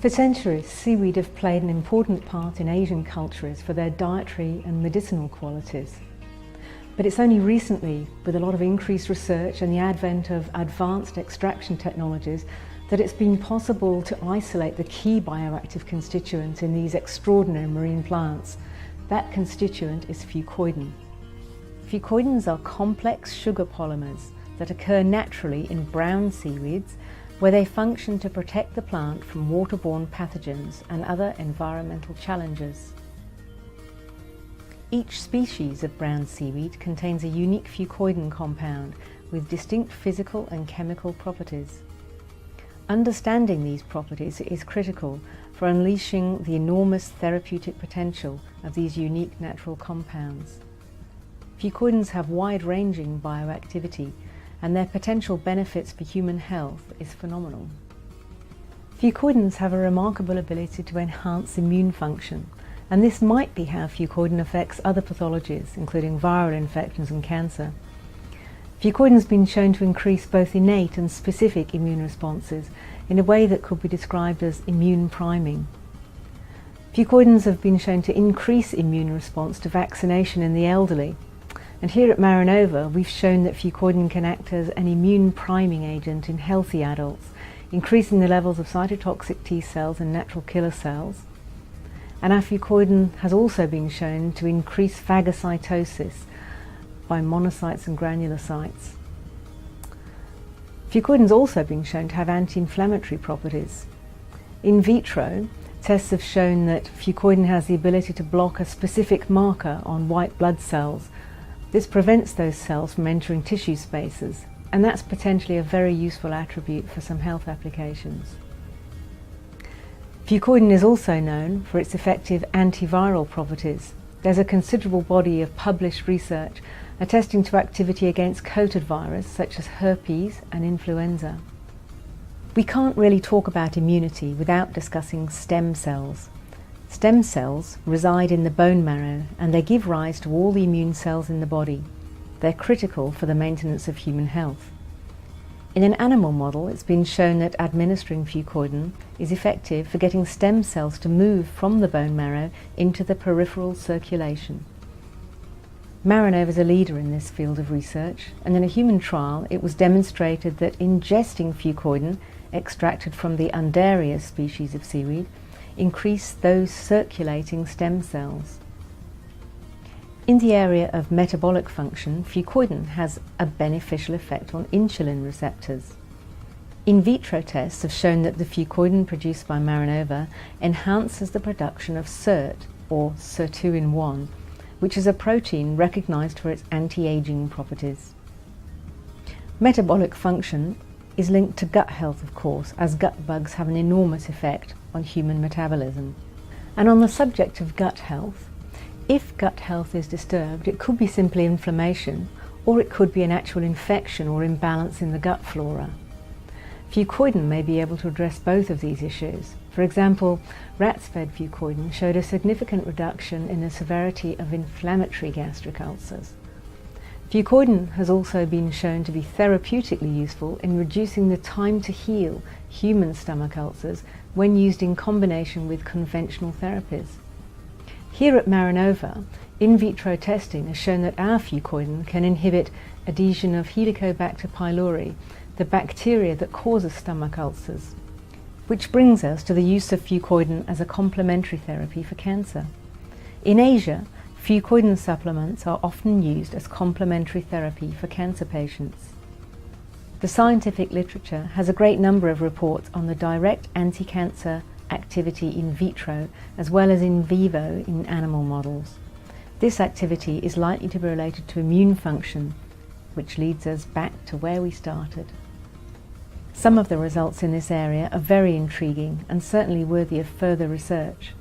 For centuries, seaweed have played an important part in Asian cultures for their dietary and medicinal qualities. But it's only recently, with a lot of increased research and the advent of advanced extraction technologies, that it's been possible to isolate the key bioactive constituent in these extraordinary marine plants. That constituent is Fucoidan. Fucoidans are complex sugar polymers that occur naturally in brown seaweeds, where they function to protect the plant from waterborne pathogens and other environmental challenges. Each species of brown seaweed contains a unique Fucoidan compound with distinct physical and chemical properties. Understanding these properties is critical for unleashing the enormous therapeutic potential of these unique natural compounds. Fucoidans have wide-ranging bioactivity, and their potential benefits for human health is phenomenal. Fucoidans have a remarkable ability to enhance immune function, and this might be how Fucoidan affects other pathologies, including viral infections and cancer. Fucoidan has been shown to increase both innate and specific immune responses in a way that could be described as immune priming. Fucoidans have been shown to increase immune response to vaccination in the elderly. And here at Marinova, we've shown that Fucoidan can act as an immune priming agent in healthy adults, increasing the levels of cytotoxic T cells and natural killer cells. And our Fucoidan has also been shown to increase phagocytosis by monocytes and granulocytes. Fucoidan has also been shown to have anti-inflammatory properties. In vitro, tests have shown that Fucoidan has the ability to block a specific marker on white blood cells. This prevents those cells from entering tissue spaces, and that's potentially a very useful attribute for some health applications. Fucoidan is also known for its effective antiviral properties. There's a considerable body of published research attesting to activity against coated virus such as herpes and influenza. We can't really talk about immunity without discussing stem cells. Stem cells reside in the bone marrow, and they give rise to all the immune cells in the body. They're critical for the maintenance of human health. In an animal model, it's been shown that administering Fucoidan is effective for getting stem cells to move from the bone marrow into the peripheral circulation. Marinova is a leader in this field of research, and in a human trial it was demonstrated that ingesting Fucoidan, extracted from the Undarius species of seaweed, increase those circulating stem cells. In the area of metabolic function, Fucoidan has a beneficial effect on insulin receptors. In vitro tests have shown that the Fucoidan produced by Marinova enhances the production of SIRT, or sirtuin-1, which is a protein recognized for its anti-aging properties. Metabolic function is linked to gut health, of course, as gut bugs have an enormous effect on human metabolism. And on the subject of gut health, if gut health is disturbed, it could be simply inflammation, or it could be an actual infection or imbalance in the gut flora. Fucoidan may be able to address both of these issues. For example, rats fed Fucoidan showed a significant reduction in the severity of inflammatory gastric ulcers. Fucoidan has also been shown to be therapeutically useful in reducing the time to heal human stomach ulcers when used in combination with conventional therapies. Here at Marinova, in vitro testing has shown that our Fucoidan can inhibit adhesion of Helicobacter pylori, the bacteria that causes stomach ulcers. Which brings us to the use of Fucoidan as a complementary therapy for cancer. In Asia, Fucoidan supplements are often used as complementary therapy for cancer patients. The scientific literature has a great number of reports on the direct anti-cancer activity in vitro as well as in vivo in animal models. This activity is likely to be related to immune function, which leads us back to where we started. Some of the results in this area are very intriguing and certainly worthy of further research.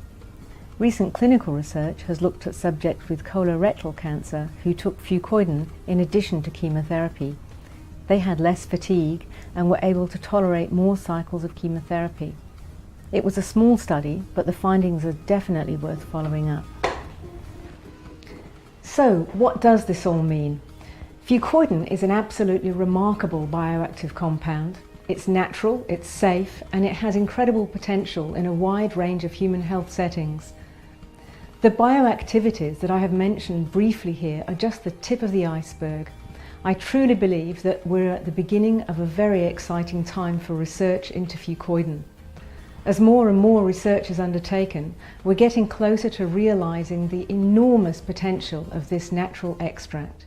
Recent clinical research has looked at subjects with colorectal cancer who took Fucoidan in addition to chemotherapy. They had less fatigue and were able to tolerate more cycles of chemotherapy. It was a small study, but the findings are definitely worth following up. So, what does this all mean? Fucoidan is an absolutely remarkable bioactive compound. It's natural, it's safe, and it has incredible potential in a wide range of human health settings. The bioactivities that I have mentioned briefly here are just the tip of the iceberg. I truly believe that we're at the beginning of a very exciting time for research into Fucoidan. As more and more research is undertaken, we're getting closer to realising the enormous potential of this natural extract.